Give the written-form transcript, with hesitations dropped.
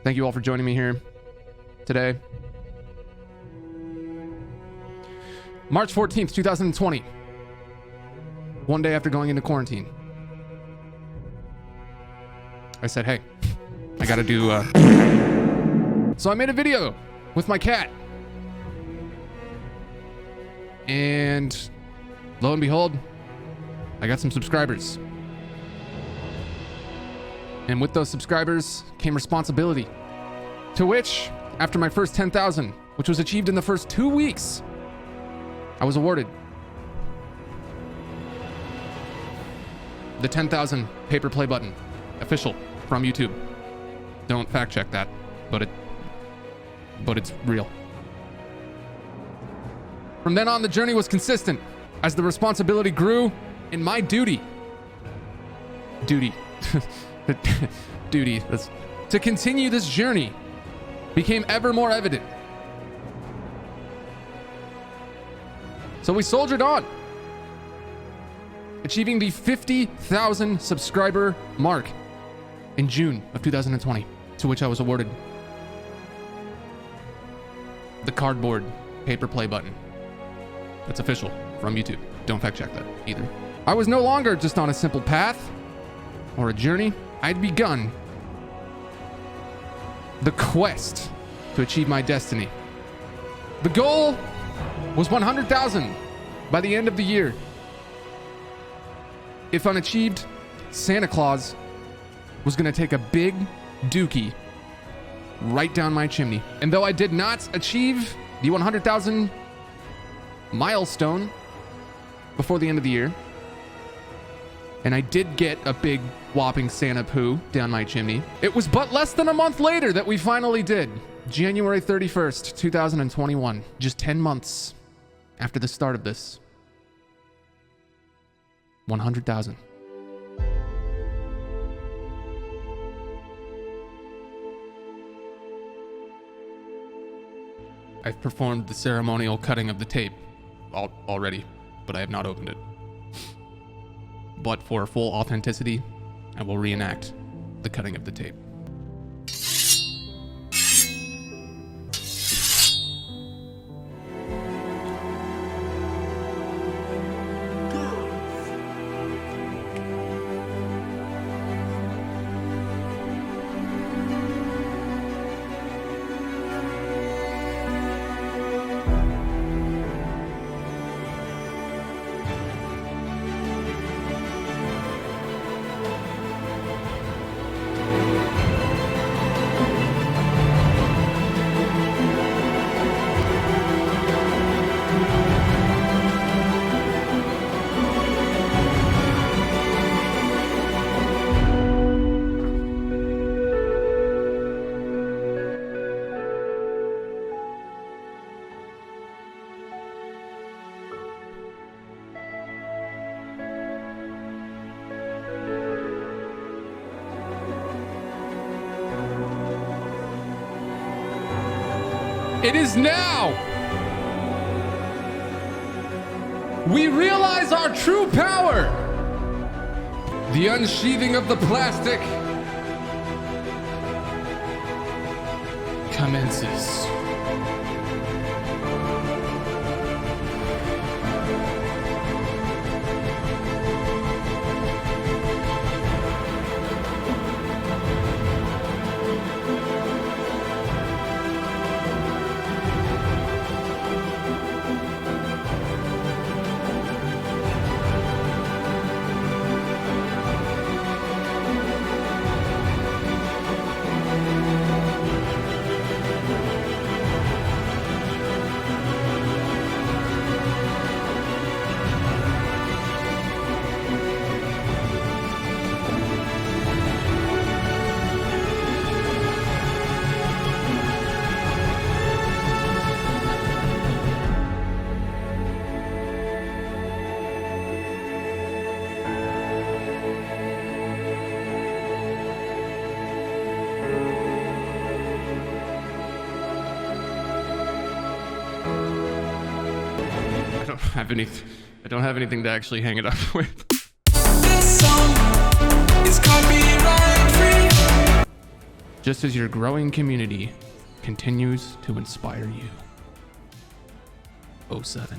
Thank you all for joining me here today. March 14th, 2020. One day after going into quarantine. I said, hey, I gotta do, So I made a video with my cat. And lo and behold, I got some subscribers. And with those subscribers came responsibility. To which, after my first 10,000, which was achieved in the first 2 weeks, I was awarded the 10,000 paper play button, official from YouTube. Don't fact check that, but it's real. From then on, the journey was consistent as the responsibility grew and my duty to continue this journey became ever more evident. So we soldiered on, achieving the 50,000 subscriber mark in June of 2020, to which I was awarded the cardboard paper play button. That's official from YouTube. Don't fact check that either. I was no longer just on a simple path or a journey. I'd begun the quest to achieve my destiny. The goal was 100,000 by the end of the year. If unachieved, Santa Claus was gonna take a big dookie right down my chimney. And though I did not achieve the 100,000 milestone before the end of the year, and I did get a big whopping Santa poo down my chimney, it was but less than a month later that we finally did. January 31st, 2021. Just 10 months after the start of this. 100,000. I've performed the ceremonial cutting of the tape already, but I have not opened it. But for full authenticity, I will reenact the cutting of the tape. It is now. We realize our true power. The unsheathing of the plastic commences. I don't have anything to actually hang it up with. This song is copyright free. just as your growing community continues to inspire you. 07.